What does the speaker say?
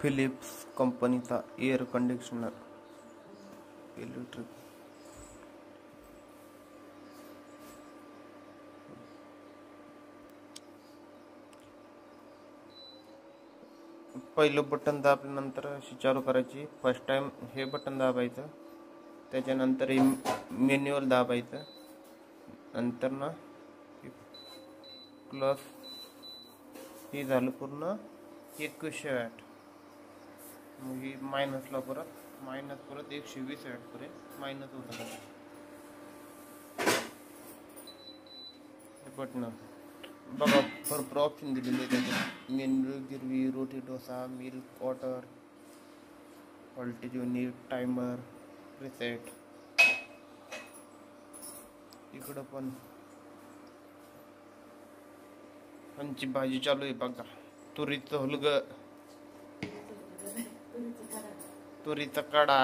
Philips कंपनीचा air conditioner electric. पहिलं button दाबल्यानंतर अशी चालू करायची. फर्स्ट टाइम हे बटन दाबायचं, त्याच्यानंतर मॅन्युअल दाबायचं, नंतर ना प्लस हे झालं पूर्ण 2100 वॅट. मग ही मायनसला परत 120 वॅट पर्यंत मायनस होतं. बटन बघा भरपूर ऑप्शन दिलेले आहे त्याच्यात. Menu, gravy, roti, dosa, milk, water, voltage unit, timer, reset. इकडं पण आमची भाजी चालू आहे बघा. तुरीचं कडा.